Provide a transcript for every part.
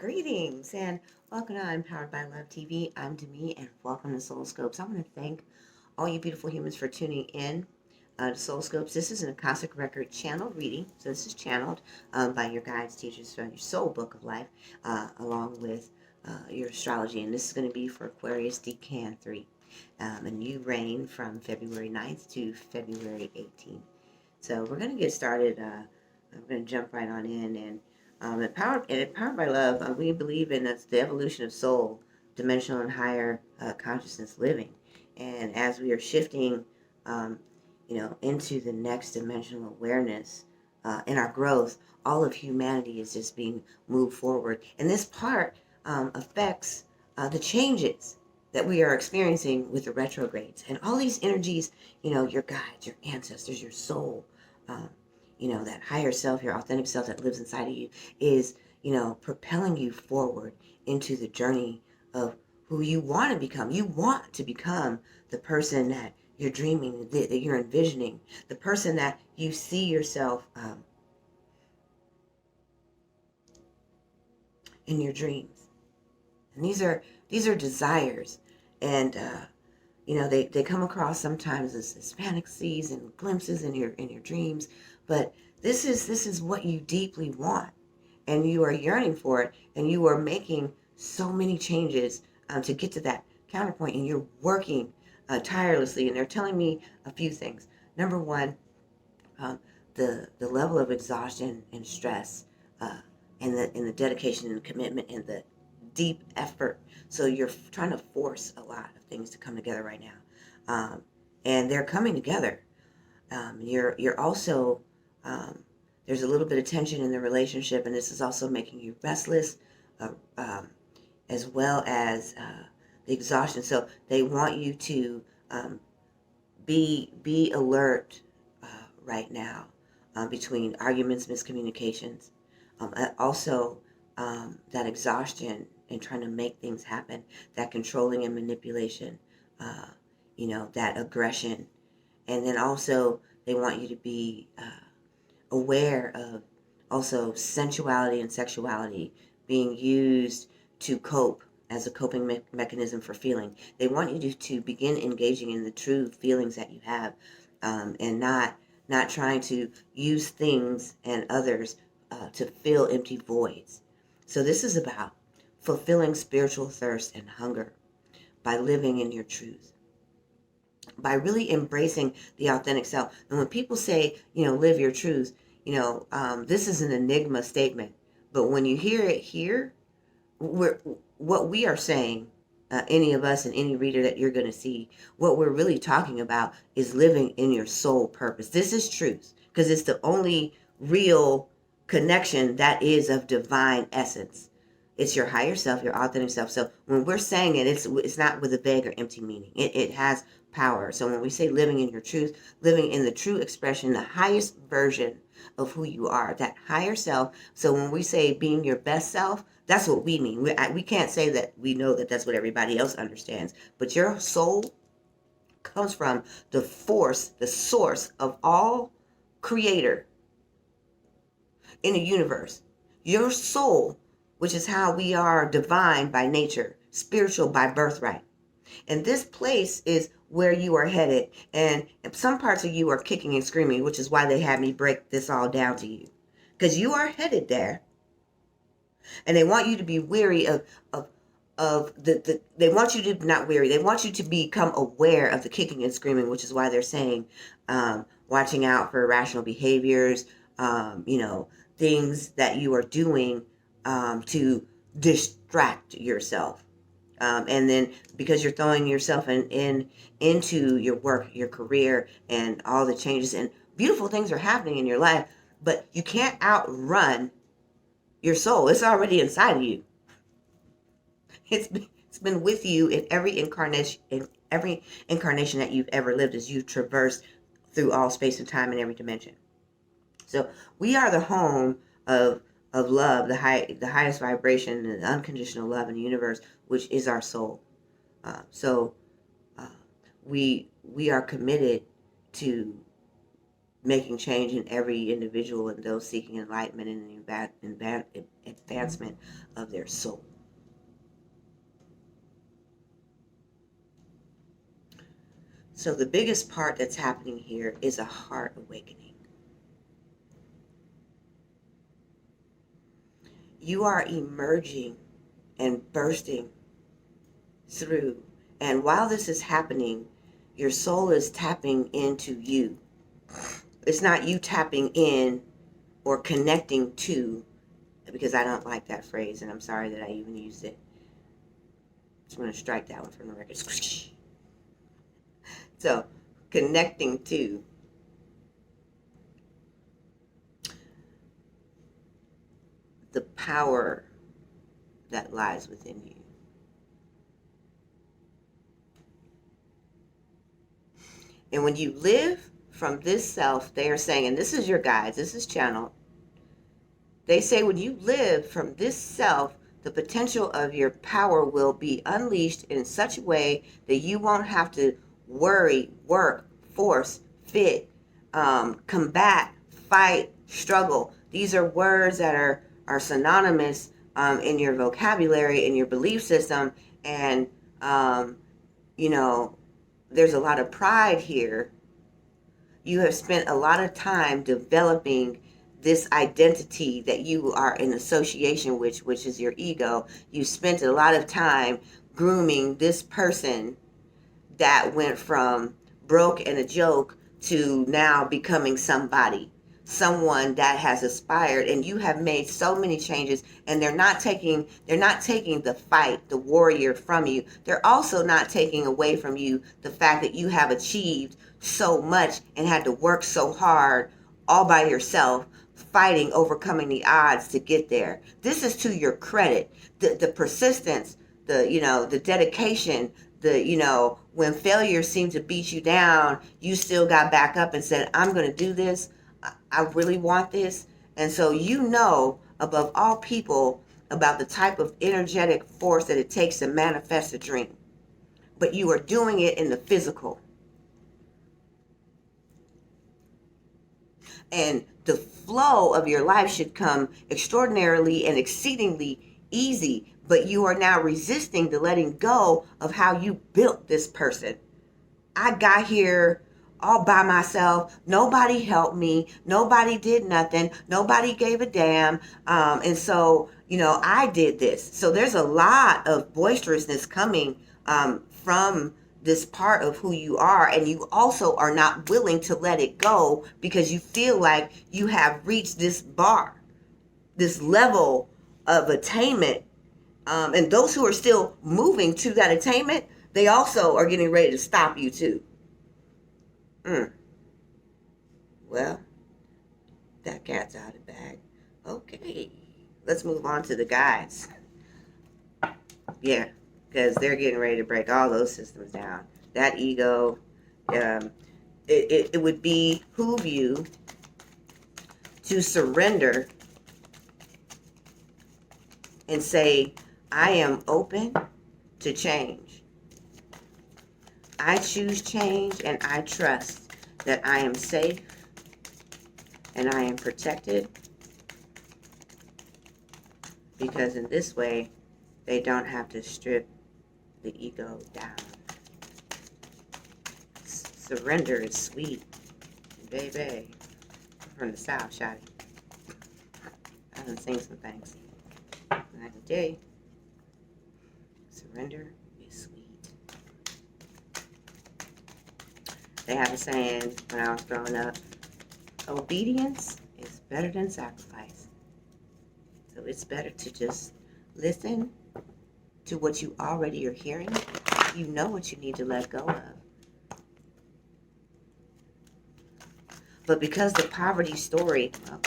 Greetings and welcome to Empowered by Love TV. I'm Demi and welcome to Soul Scopes. I want to thank all you beautiful humans for tuning in to Soul Scopes. This is an Akashic Record channel reading. So this is channeled by your guides, teachers from your soul book of life, along with your astrology. And this is going to be for Aquarius Decan 3. And you reign from February 9th to February 18th. So we're going to get started. I'm going to jump right on in and empowered by love. We believe in the evolution of soul, dimensional and higher consciousness living, and as we are shifting, um, into the next dimensional awareness in our growth, all of humanity is just being moved forward, and this part affects the changes that we are experiencing with the retrogrades and all these energies. Your guides, your ancestors, your soul. Um, that higher self, your authentic self that lives inside of you is, propelling you forward into the journey of who you want to become. You want to become the person that you're dreaming, that you're envisioning, the person that you see yourself in your dreams. And these are desires. And, they come across sometimes as fantasies and glimpses in your dreams, but this is what you deeply want, and you are yearning for it, and you are making so many changes to get to that counterpoint, and you're working tirelessly. And they're telling me a few things. Number one, um, the level of exhaustion and stress, and the dedication and commitment and the deep effort. So you're trying to force a lot of things to come together right now, and they're coming together. You're also there's a little bit of tension in the relationship, and this is also making you restless, uh, um, as well as the exhaustion. So they want you to be alert right now, between arguments, miscommunications, also that exhaustion and trying to make things happen, that controlling and manipulation, uh, that aggression, and then also they want you to be aware of also sensuality and sexuality being used to cope as a coping mechanism for feeling. They want you to begin engaging in the true feelings that you have, and not trying to use things and others to fill empty voids. So this is about fulfilling spiritual thirst and hunger by living in your truth, by really embracing the authentic self. And when people say, live your truth, this is an enigma statement. But when you hear it here, we're, what we are saying, any of us and any reader that you're going to see, what we're really talking about is living in your soul purpose. This is truth, because it's the only real connection that is of divine essence. It's your higher self, your authentic self. So when we're saying it, it's not with a vague or empty meaning. It has power. So when we say living in your truth, living in the true expression, the highest version of who you are, that higher self. So when we say being your best self, that's what we mean. We can't say that we know that that's what everybody else understands. But your soul comes from the force, the source of all creator in the universe. Your soul, which is how we are divine by nature, spiritual by birthright. And this place is where you are headed. And some parts of you are kicking and screaming, which is why they had me break this all down to you. Because you are headed there. And they want you to be weary of they want you to not weary. They want you to become aware of the kicking and screaming, which is why they're saying, watching out for irrational behaviors, things that you are doing to distract yourself. And then because you're throwing yourself into your work, your career, and all the changes and beautiful things are happening in your life, but you can't outrun your soul. It's already inside of you. It's been with you in every incarnation that you've ever lived, as you've traversed through all space and time and every dimension. So we are the home of love, the highest vibration, and unconditional love in the universe, which is our soul. So we are committed to making change in every individual and those seeking enlightenment and advancement of their soul. So the biggest part that's happening here is a heart awakening. You are emerging and bursting through. And while this is happening, your soul is tapping into you. It's not you tapping in or connecting to, because I don't like that phrase, and I'm sorry that I even used it. I'm going to strike that one from the record. So, connecting to. The power that lies within you. And when you live from this self, they are saying, and this is your guides, this is channel. They say when you live from this self, the potential of your power will be unleashed in such a way that you won't have to worry, work, force, fit, combat, fight, struggle. These are words that are synonymous in your vocabulary, in your belief system. And, you know, there's a lot of pride here. You have spent a lot of time developing this identity that you are in association with, which is your ego. You spent a lot of time grooming this person that went from broke and a joke to now becoming somebody, someone that has aspired, and you have made so many changes, and they're not taking the fight, the warrior from you. They're also not taking away from you the fact that you have achieved so much and had to work so hard all by yourself, fighting, overcoming the odds to get there. This is to your credit. The persistence, the dedication, when failure seemed to beat you down, you still got back up and said, I'm going to do this. I really want this. And so above all people about the type of energetic force that it takes to manifest a dream. But you are doing it in the physical. And the flow of your life should come extraordinarily and exceedingly easy, but you are now resisting the letting go of how you built this person. I got here all by myself. Nobody helped me. Nobody did nothing. Nobody gave a damn. And so, I did this. So there's a lot of boisterousness coming from this part of who you are, and you also are not willing to let it go because you feel like you have reached this bar, this level of attainment. And those who are still moving to that attainment, they also are getting ready to stop you too. Well, that cat's out of the bag. Okay, let's move on to the guys. Yeah, because they're getting ready to break all those systems down. That ego, it would behoove you to surrender and say, I am open to change. I choose change, and I trust that I am safe and I am protected, because in this way, they don't have to strip the ego down. Surrender is sweet, baby. From the South, shawty. I done seen some things. And I can tell you, surrender is sweet. They have a saying when I was growing up, obedience is better than sacrifice. So it's better to just listen to what you already are hearing. You know what you need to let go of. But because the poverty story, well,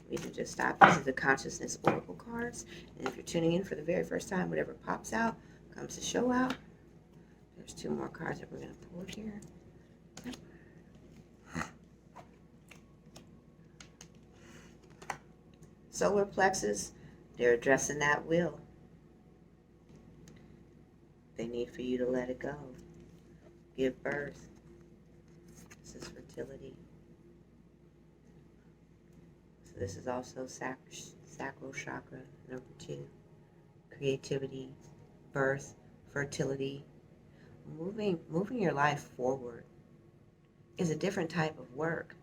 we can just stop. This is the Consciousness Oracle cards. And if you're tuning in for the very first time, whatever pops out comes to show out. There's 2 more cards that we're going to pull here. Solar plexus, they're addressing that will. They need for you to let it go. Give birth. This is fertility. So this is also sacral chakra, number 2. Creativity, birth, fertility. Moving your life forward is a different type of work.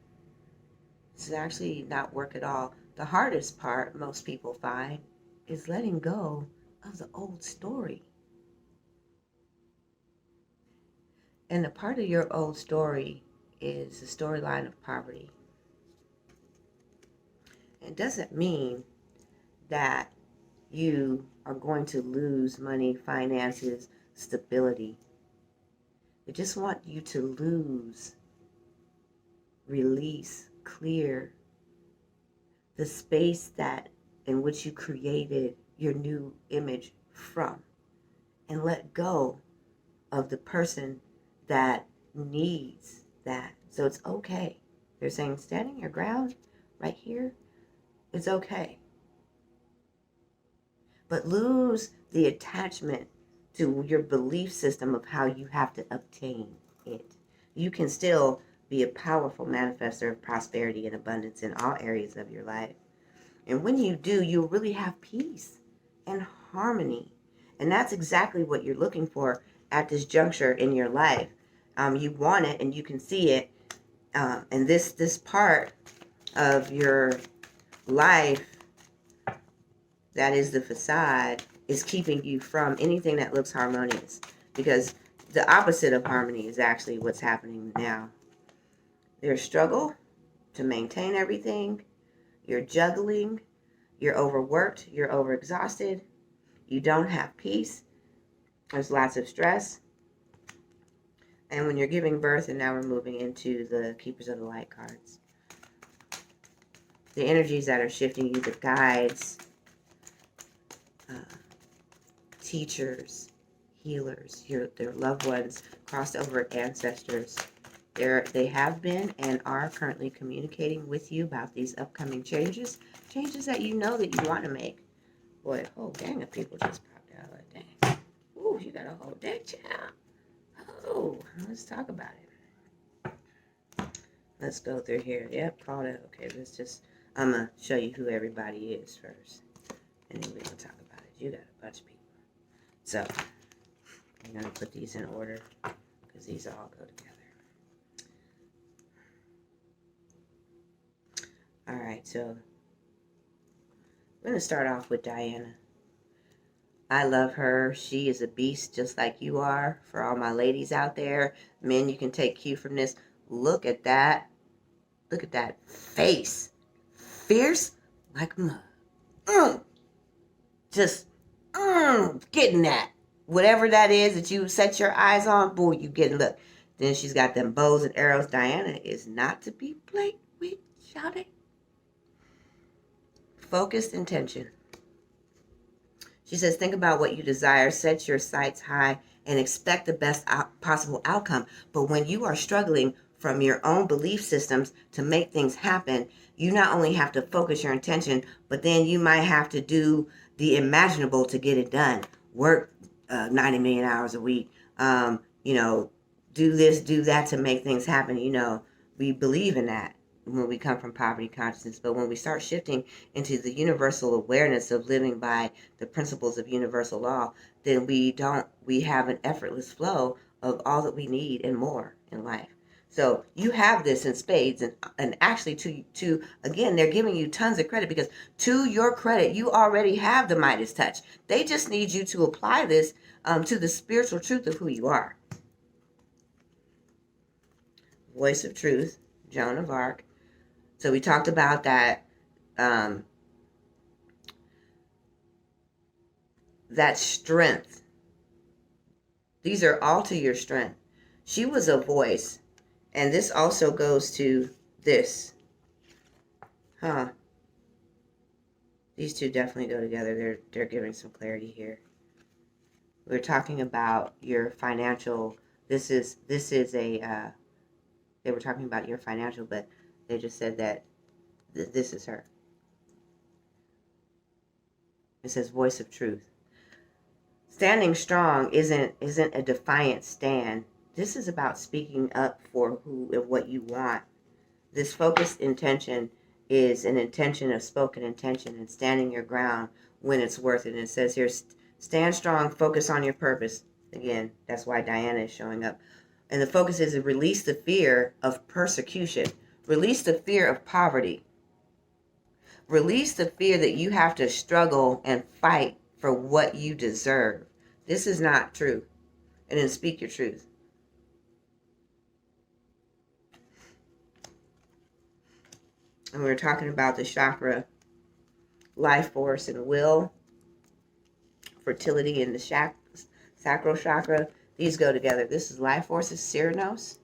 It's actually not work at all. The hardest part, most people find, is letting go of the old story. And the part of your old story is the storyline of poverty. It doesn't mean that you are going to lose money, finances, stability. They just want you to lose, release, clear the space that in which you created your new image from, and let go of the person that needs that. So it's okay. They're saying standing your ground right here, it's okay. But lose the attachment to your belief system of how you have to obtain it. You can still be a powerful manifester of prosperity and abundance in all areas of your life. And when you do, you'll really have peace and harmony. And that's exactly what you're looking for at this juncture in your life. You want it and you can see it. And this part of your life, that is the facade, is keeping you from anything that looks harmonious. Because the opposite of harmony is actually what's happening now. There's struggle to maintain everything. You're juggling. You're overworked. You're overexhausted. You don't have peace. There's lots of stress. And when you're giving birth, and now we're moving into the Keepers of the Light cards, the energies that are shifting you, the guides, teachers, healers, their loved ones, crossed over ancestors, they have been and are currently communicating with you about these upcoming changes that you know that you want to make. Boy, a whole gang of people just popped out. Like, dang. Ooh, you got a whole deck, child. Oh, let's talk about it. Let's go through here. Yep, called it. Okay, I'm going to show you who everybody is first. And then we're going to talk about it. You got a bunch of people. So, I'm going to put these in order because these all go together. All right, so I'm going to start off with Diana. I love her. She is a beast just like you are. For all my ladies out there, men, you can take cue from this. Look at that. Look at that face. Fierce like mud. Just getting that. Whatever that is that you set your eyes on, boy, you getting, look. Then she's got them bows and arrows. Diana is not to be played with, shout it. Focused intention. She says, think about what you desire, set your sights high, and expect the best possible outcome. But when you are struggling from your own belief systems to make things happen, you not only have to focus your intention, but then you might have to do the imaginable to get it done. Work 90 million hours a week. Do this, do that to make things happen. We believe in that when we come from poverty consciousness. But when we start shifting into the universal awareness of living by the principles of universal law, then we have an effortless flow of all that we need and more in life. So you have this in spades, and actually to again, they're giving you tons of credit because to your credit, you already have the Midas touch. They just need you to apply this to the spiritual truth of who you are. Voice of Truth, Joan of Arc. So we talked about that, that strength. These are all to your strength. She was a voice. And this also goes to this. These two definitely go together. They're giving some clarity here. We're talking about your financial. This is a. They were talking about your financial, but they just said that this is her. It says voice of truth. Standing strong isn't a defiant stand. This is about speaking up for who and what you want. This focused intention is an intention, a spoken intention, and standing your ground when it's worth it. And it says here, stand strong, focus on your purpose. Again, that's why Diana is showing up. And the focus is to release the fear of persecution. Release the fear of poverty. Release the fear that you have to struggle and fight for what you deserve. This is not true. And then speak your truth. And we were talking about the chakra, life force and will, fertility in the sacral chakra. These go together. This is life force, is Cyrano's.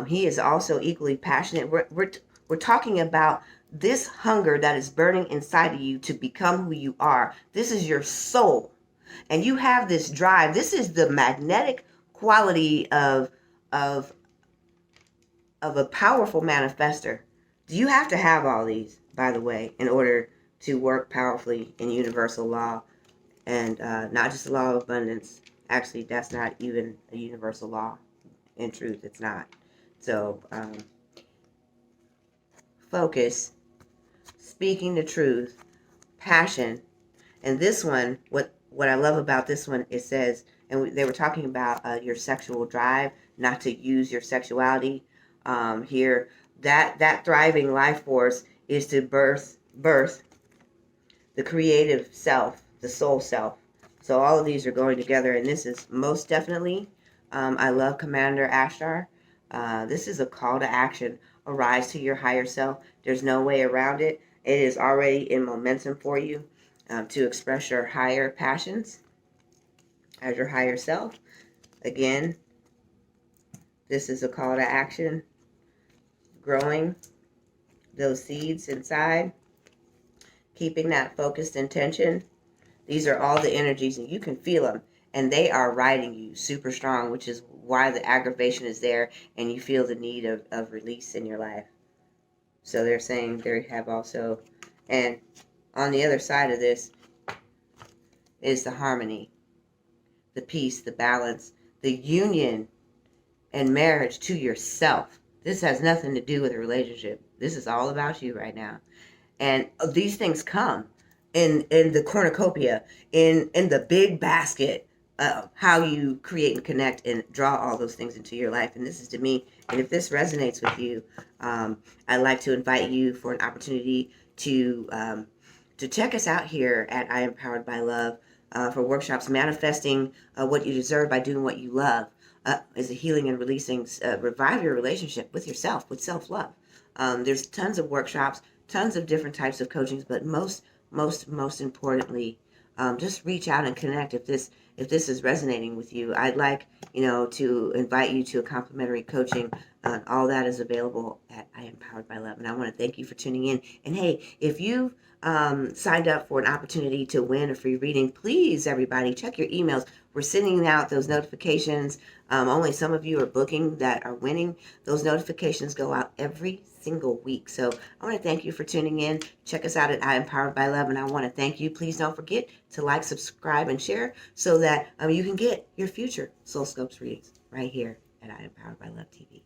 He is also equally passionate. We're talking about this hunger that is burning inside of you to become who you are. This is your soul. And you have this drive. This is the magnetic quality of a powerful manifester. You have to have all these, by the way, in order to work powerfully in universal law, and not just the law of abundance. Actually, that's not even a universal law. In truth, it's not. So, focus, speaking the truth, passion, and this one, what I love about this one, it says, and they were talking about your sexual drive, not to use your sexuality. Here, that thriving life force is to birth the creative self, the soul self. So all of these are going together, and this is most definitely, I love Commander Ashtar. This is a call to action. Arise to your higher self. There's no way around it. It is already in momentum for you to express your higher passions as your higher self. Again, this is a call to action. Growing those seeds inside, keeping that focused intention. These are all the energies, and you can feel them, and they are riding you super strong, which is why the aggravation is there, and you feel the need of release in your life. So they're saying they have also, and on the other side of this is the harmony, the peace, the balance, the union and marriage to yourself. This has nothing to do with a relationship. This is all about you right now. And these things come in the cornucopia, in the big basket of how you create and connect and draw all those things into your life. And this is to me. And if this resonates with you, I'd like to invite you for an opportunity to check us out here at I Am Powered by Love for workshops manifesting what you deserve by doing what you love. Is a healing and releasing, revive your relationship with yourself, with self-love. There's tons of workshops, tons of different types of coachings, but most importantly, just reach out and connect if this is resonating with you. I'd like, to invite you to a complimentary coaching. All that is available at I Am Powered by Love. And I want to thank you for tuning in. And hey, if you've signed up for an opportunity to win a free reading, please, everybody, check your emails. We're sending out those notifications. Only some of you are booking that are winning. Those notifications go out every single week. So I want to thank you for tuning in. Check us out at I Am Powered by Love. And I want to thank you. Please don't forget to like, subscribe, and share so that you can get your future Soul Scopes readings right here at I Am Powered by Love TV.